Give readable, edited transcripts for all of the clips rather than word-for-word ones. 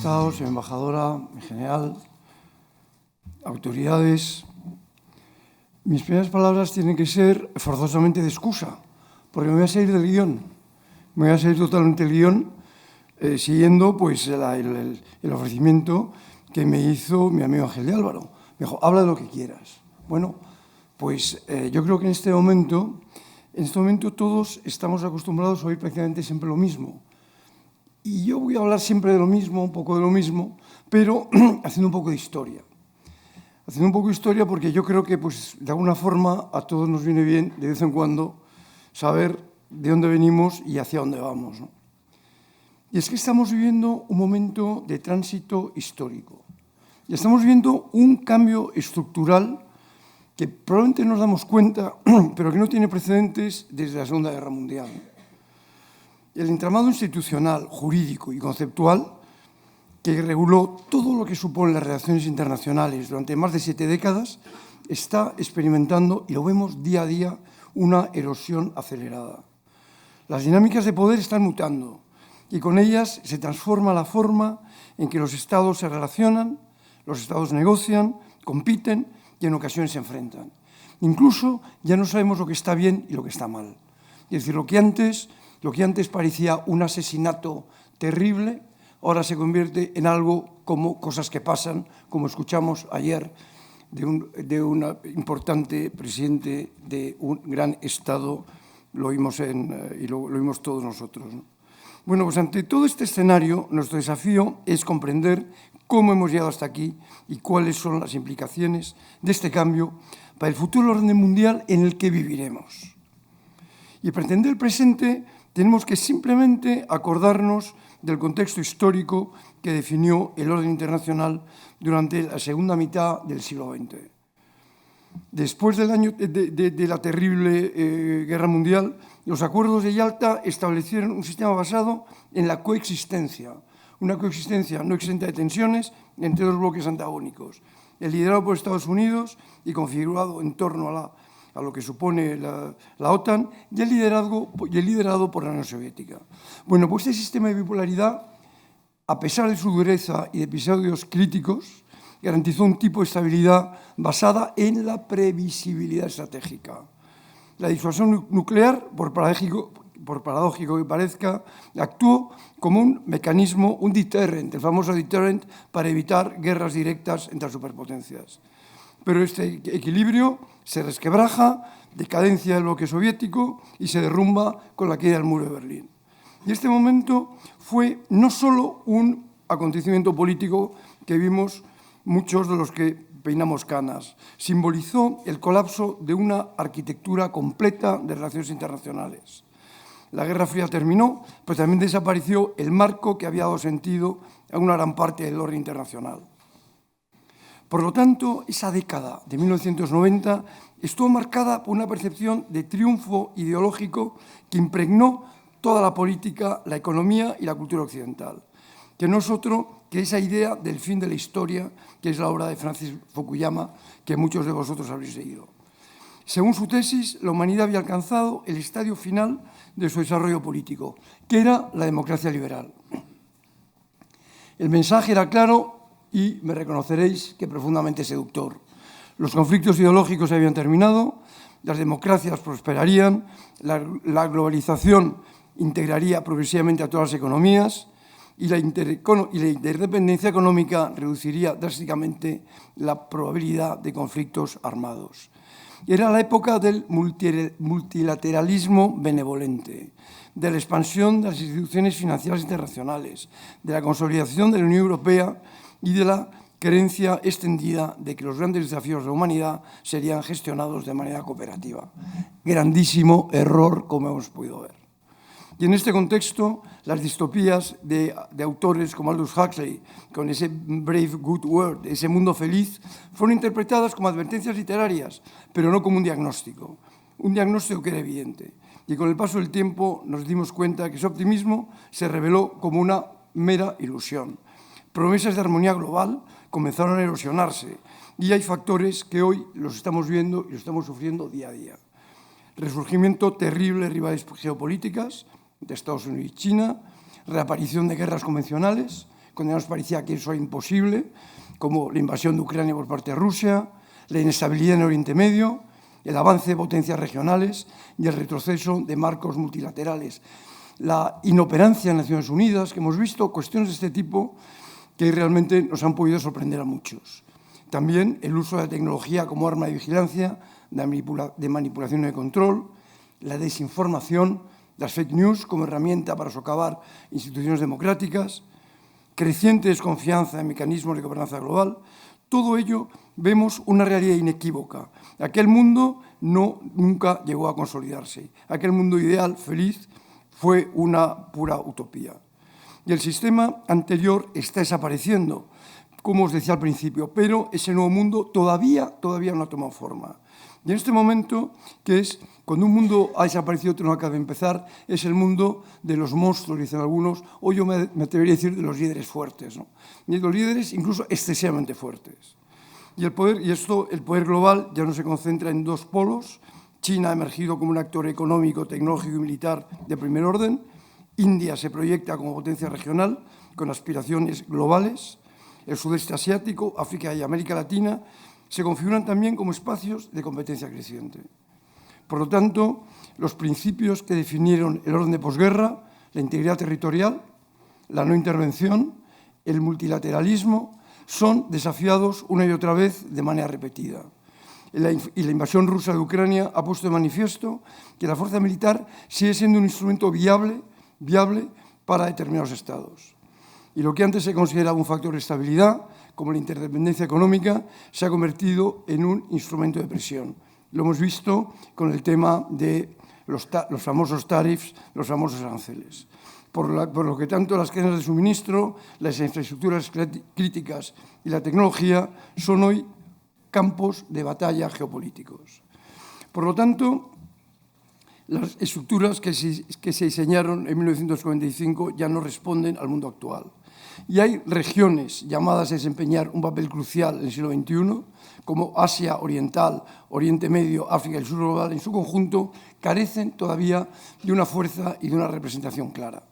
Estado, señora embajadora, en general, autoridades, mis primeras palabras tienen que ser forzosamente de excusa, porque me voy a salir del guión. Me voy a salir totalmente del guión, siguiendo pues, el ofrecimiento que me hizo mi amigo Ángel de Álvaro. Me dijo, habla de lo que quieras. Bueno, pues yo creo que en este momento todos estamos acostumbrados a oír prácticamente siempre lo mismo. Y yo voy a hablar siempre de lo mismo, un poco de lo mismo, pero haciendo un poco de historia. Haciendo un poco de historia porque yo creo que pues, de alguna forma a todos nos viene bien de vez en cuando saber de dónde venimos y hacia dónde vamos, ¿no? Y es que estamos viviendo un momento de tránsito histórico. Y estamos viendo un cambio estructural que probablemente nos damos cuenta, pero que no tiene precedentes desde la Segunda Guerra Mundial. El entramado institucional, jurídico y conceptual que reguló todo lo que supone las relaciones internacionales durante más de 7 décadas está experimentando, y lo vemos día a día, una erosión acelerada. Las dinámicas de poder están mutando y con ellas se transforma la forma en que los Estados se relacionan, los Estados negocian, compiten y en ocasiones se enfrentan. Incluso ya no sabemos lo que está bien y lo que está mal. Es decir, lo que antes parecía un asesinato terrible, ahora se convierte en algo como cosas que pasan, como escuchamos ayer de un importante presidente de un gran Estado, lo vimos todos nosotros, ¿no? Bueno, pues ante todo este escenario, nuestro desafío es comprender cómo hemos llegado hasta aquí y cuáles son las implicaciones de este cambio para el futuro orden mundial en el que viviremos. Y para entender el presente, tenemos que simplemente acordarnos del contexto histórico que definió el orden internacional durante la segunda mitad del siglo XX. Después de la terrible Guerra Mundial, los acuerdos de Yalta establecieron un sistema basado en la coexistencia, una coexistencia no exenta de tensiones entre dos bloques antagónicos, el liderado por Estados Unidos y configurado en torno a lo que supone la OTAN y el liderado por la Unión Soviética. Bueno, pues este sistema de bipolaridad, a pesar de su dureza y de episodios críticos, garantizó un tipo de estabilidad basada en la previsibilidad estratégica. La disuasión nuclear, por paradójico que parezca, actuó como un mecanismo, un deterrent, el famoso deterrent, para evitar guerras directas entre las superpotencias. Pero este equilibrio se resquebraja, decadencia del bloque soviético y se derrumba con la caída del muro de Berlín. Y este momento fue no solo un acontecimiento político que vimos muchos de los que peinamos canas, simbolizó el colapso de una arquitectura completa de relaciones internacionales. La Guerra Fría terminó, pero también desapareció el marco que había dado sentido a una gran parte del orden internacional. Por lo tanto, esa década de 1990 estuvo marcada por una percepción de triunfo ideológico que impregnó toda la política, la economía y la cultura occidental, que no es otro que esa idea del fin de la historia, que es la obra de Francis Fukuyama, que muchos de vosotros habréis leído. Según su tesis, la humanidad había alcanzado el estadio final de su desarrollo político, que era la democracia liberal. El mensaje era claro y me reconoceréis que profundamente seductor. Los conflictos ideológicos habían terminado, las democracias prosperarían, la globalización integraría progresivamente a todas las economías y la interdependencia económica reduciría drásticamente la probabilidad de conflictos armados. Era la época del multilateralismo benevolente, de la expansión de las instituciones financieras internacionales, de la consolidación de la Unión Europea y de la creencia extendida de que los grandes desafíos de la humanidad serían gestionados de manera cooperativa. Grandísimo error, como hemos podido ver. Y en este contexto, las distopías de autores como Aldous Huxley, con ese Brave Good World, ese mundo feliz, fueron interpretadas como advertencias literarias, pero no como un diagnóstico que era evidente. Y con el paso del tiempo nos dimos cuenta que ese optimismo se reveló como una mera ilusión. Promesas de armonía global comenzaron a erosionarse y hay factores que hoy los estamos viendo y los estamos sufriendo día a día. Resurgimiento terrible de rivales geopolíticas, de Estados Unidos y China, reaparición de guerras convencionales, cuando ya nos parecía que eso era imposible, como la invasión de Ucrania por parte de Rusia, la inestabilidad en Oriente Medio, el avance de potencias regionales y el retroceso de marcos multilaterales. La inoperancia en Naciones Unidas, que hemos visto, cuestiones de este tipo que realmente nos han podido sorprender a muchos. También el uso de la tecnología como arma de vigilancia, de manipulación y de control, la desinformación, las fake news como herramienta para socavar instituciones democráticas, creciente desconfianza en mecanismos de gobernanza global. Todo ello vemos una realidad inequívoca. Aquel mundo nunca llegó a consolidarse. Aquel mundo ideal, feliz, fue una pura utopía. Y el sistema anterior está desapareciendo, como os decía al principio, pero ese nuevo mundo todavía no ha tomado forma. Y en este momento, que es cuando un mundo ha desaparecido, otro no acaba de empezar, es el mundo de los monstruos, dicen algunos, o yo me atrevería a decir de los líderes fuertes, ¿no? Y de los líderes incluso excesivamente fuertes. Y el poder global ya no se concentra en dos polos. China ha emergido como un actor económico, tecnológico y militar de primer orden. India se proyecta como potencia regional con aspiraciones globales. El sudeste asiático, África y América Latina se configuran también como espacios de competencia creciente. Por lo tanto, los principios que definieron el orden de posguerra, la integridad territorial, la no intervención, el multilateralismo, son desafiados una y otra vez de manera repetida. Y la invasión rusa de Ucrania ha puesto de manifiesto que la fuerza militar sigue siendo un instrumento viable para determinados estados. Y lo que antes se consideraba un factor de estabilidad, como la interdependencia económica, se ha convertido en un instrumento de presión. Lo hemos visto con el tema de los famosos tariffs, los famosos aranceles. Por lo que tanto las cadenas de suministro, las infraestructuras críticas y la tecnología son hoy campos de batalla geopolíticos. Por lo tanto, las estructuras que se diseñaron en 1945 ya no responden al mundo actual. Y hay regiones llamadas a desempeñar un papel crucial en el siglo XXI, como Asia Oriental, Oriente Medio, África y el Sur global, en su conjunto, carecen todavía de una fuerza y de una representación clara.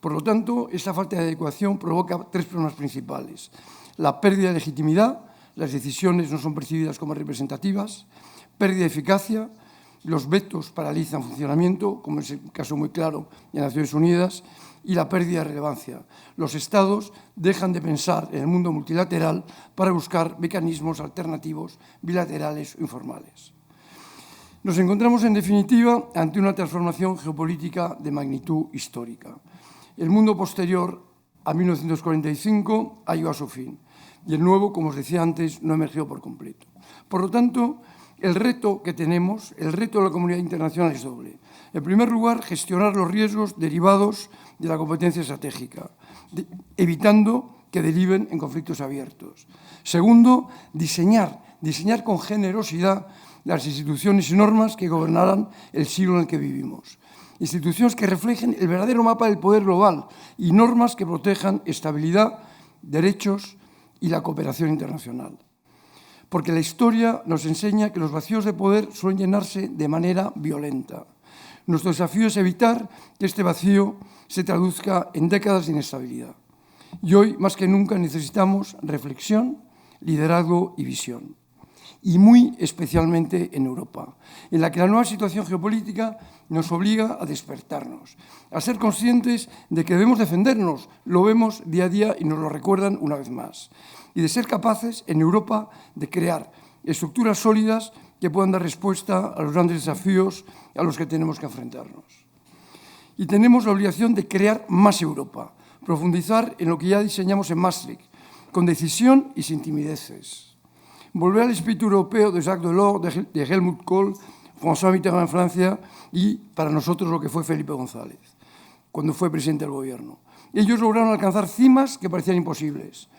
Por lo tanto, esta falta de adecuación provoca tres problemas principales. La pérdida de legitimidad, las decisiones no son percibidas como representativas, pérdida de eficacia, los vetos paralizan funcionamiento, como es el caso muy claro en Naciones Unidas, y la pérdida de relevancia. Los Estados dejan de pensar en el mundo multilateral para buscar mecanismos alternativos, bilaterales o informales. Nos encontramos, en definitiva, ante una transformación geopolítica de magnitud histórica. El mundo posterior a 1945 ha llegado a su fin y el nuevo, como os decía antes, no ha emergido por completo. Por lo tanto, el reto que tenemos, el reto de la comunidad internacional es doble. En primer lugar, gestionar los riesgos derivados de la competencia estratégica, evitando que deriven en conflictos abiertos. Segundo, diseñar con generosidad las instituciones y normas que gobernarán el siglo en el que vivimos. Instituciones que reflejen el verdadero mapa del poder global y normas que protejan estabilidad, derechos y la cooperación internacional. Porque la historia nos enseña que los vacíos de poder suelen llenarse de manera violenta. Nuestro desafío es evitar que este vacío se traduzca en décadas de inestabilidad. Y hoy, más que nunca, necesitamos reflexión, liderazgo y visión. Y muy especialmente en Europa, en la que la nueva situación geopolítica nos obliga a despertarnos, a ser conscientes de que debemos defendernos, lo vemos día a día y nos lo recuerdan una vez más, y de ser capaces en Europa de crear estructuras sólidas que puedan dar respuesta a los grandes desafíos a los que tenemos que enfrentarnos. Y tenemos la obligación de crear más Europa, profundizar en lo que ya diseñamos en Maastricht, con decisión y sin timideces. Volver al espíritu europeo de Jacques Delors, de Helmut Kohl, François Mitterrand en Francia y, para nosotros, lo que fue Felipe González, cuando fue presidente del gobierno. Ellos lograron alcanzar cimas que parecían imposibles.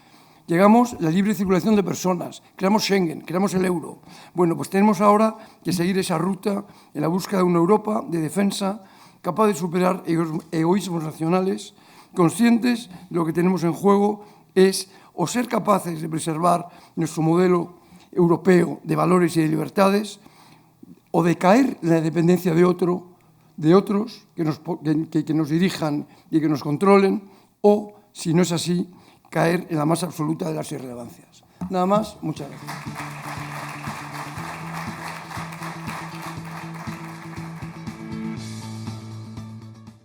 Llegamos a la libre circulación de personas, creamos Schengen, creamos el euro. Bueno, pues tenemos ahora que seguir esa ruta en la búsqueda de una Europa de defensa capaz de superar egoísmos nacionales, conscientes de lo que tenemos en juego es o ser capaces de preservar nuestro modelo europeo de valores y de libertades, o de caer en la dependencia de otros que nos dirijan y que nos controlen, o, si no es así, caer en la más absoluta de las irrelevancias. Nada más, muchas gracias.